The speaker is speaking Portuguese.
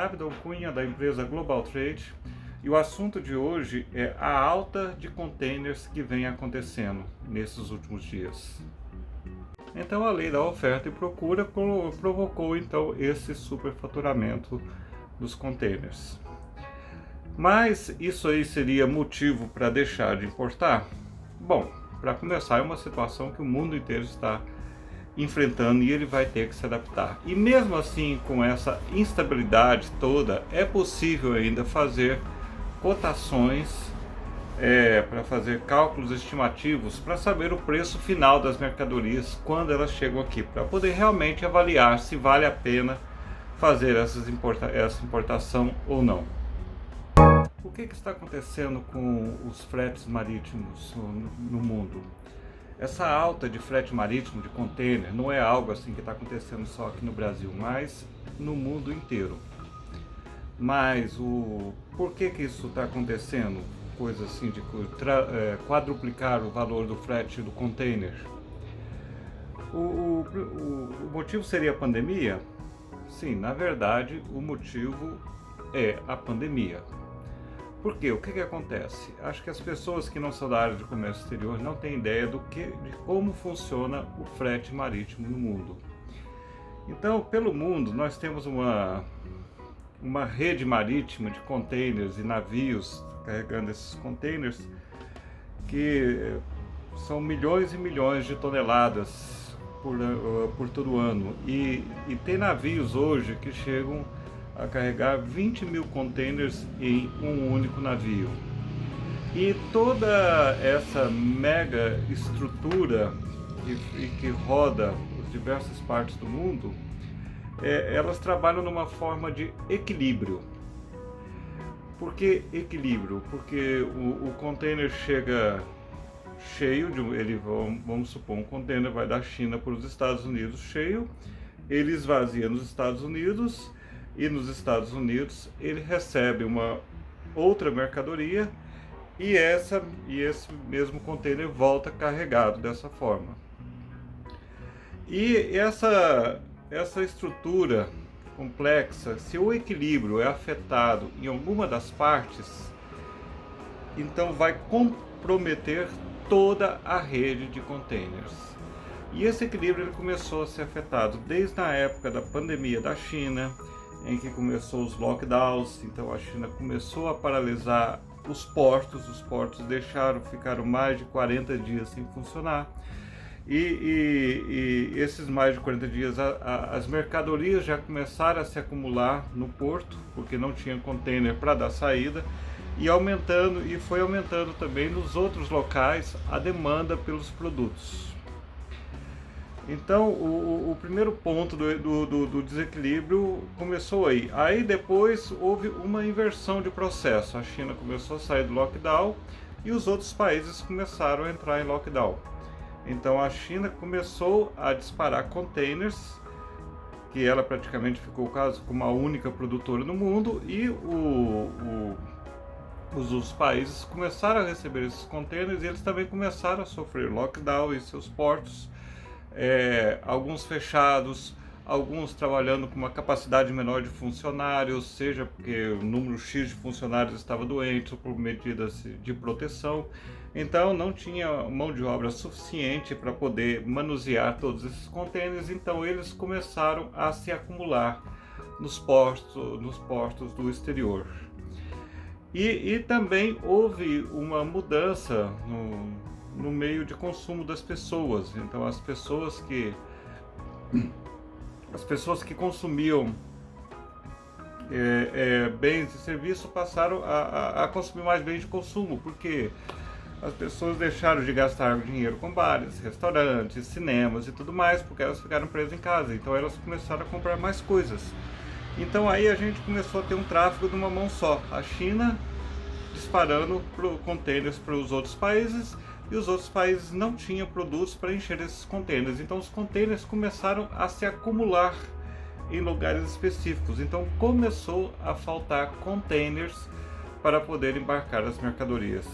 Abdon Cunha, da empresa Global Trade, e o assunto de hoje é a alta de containers que vem acontecendo nesses últimos dias. Então a lei da oferta e procura provocou então esse superfaturamento dos containers. Mas isso aí seria motivo para deixar de importar? Bom, para começar, é uma situação que o mundo inteiro está enfrentando e ele vai ter que se adaptar. E mesmo assim, com essa instabilidade toda, é possível ainda fazer cotações, para fazer cálculos estimativos, para saber o preço final das mercadorias quando elas chegam aqui, para poder realmente avaliar se vale a pena fazer essa importação ou não. O que está acontecendo com os fretes marítimos no mundo? Essa alta de frete marítimo, de container, não é algo assim que está acontecendo só aqui no Brasil, mas no mundo inteiro. Mas por que isso está acontecendo? Coisa assim de quadruplicar o valor do frete do container. O motivo seria a pandemia? Sim, na verdade o motivo é a pandemia. Por quê? O que acontece? Acho que as pessoas que não são da área de comércio exterior não têm ideia de como funciona o frete marítimo no mundo. Então, pelo mundo, nós temos uma rede marítima de containers e navios carregando esses containers, que são milhões e milhões de toneladas por todo ano. E tem navios hoje que chegam a carregar 20 mil containers em um único navio. E toda essa mega estrutura que roda as diversas partes do mundo, elas trabalham numa forma de equilíbrio. Por que equilíbrio? Porque o container chega cheio, vamos supor, um container vai da China para os Estados Unidos cheio, ele esvazia nos Estados Unidos, e nos Estados Unidos ele recebe uma outra mercadoria e esse mesmo container volta carregado dessa forma. E essa estrutura complexa, se o equilíbrio é afetado em alguma das partes, então vai comprometer toda a rede de containers. E esse equilíbrio ele começou a ser afetado desde a época da pandemia da China, em que começou os lockdowns. Então a China começou a paralisar os portos ficaram mais de 40 dias sem funcionar. E esses mais de 40 dias as mercadorias já começaram a se acumular no porto, porque não tinha container para dar saída, e foi aumentando também nos outros locais a demanda pelos produtos. Então o primeiro ponto do desequilíbrio começou aí. Aí depois houve uma inversão de processo. A China começou a sair do lockdown e os outros países começaram a entrar em lockdown. Então a China começou a disparar containers, que ela praticamente ficou como a única produtora no mundo, e os países começaram a receber esses containers e eles também começaram a sofrer lockdown em seus portos. Alguns fechados, alguns trabalhando com uma capacidade menor de funcionários, seja porque o número X de funcionários estava doente ou por medidas de proteção. Então não tinha mão de obra suficiente para poder manusear todos esses containers, então eles começaram a se acumular nos portos do exterior. E também houve uma mudança no meio de consumo das pessoas. Então as pessoas que consumiam bens e serviços passaram a consumir mais bens de consumo, porque as pessoas deixaram de gastar dinheiro com bares, restaurantes, cinemas e tudo mais, porque elas ficaram presas em casa, então elas começaram a comprar mais coisas. Então aí a gente começou a ter um tráfego de uma mão só, a China disparando containers para os outros países, e os outros países não tinham produtos para encher esses containers. Então os containers começaram a se acumular em lugares específicos. Então começou a faltar containers para poder embarcar as mercadorias.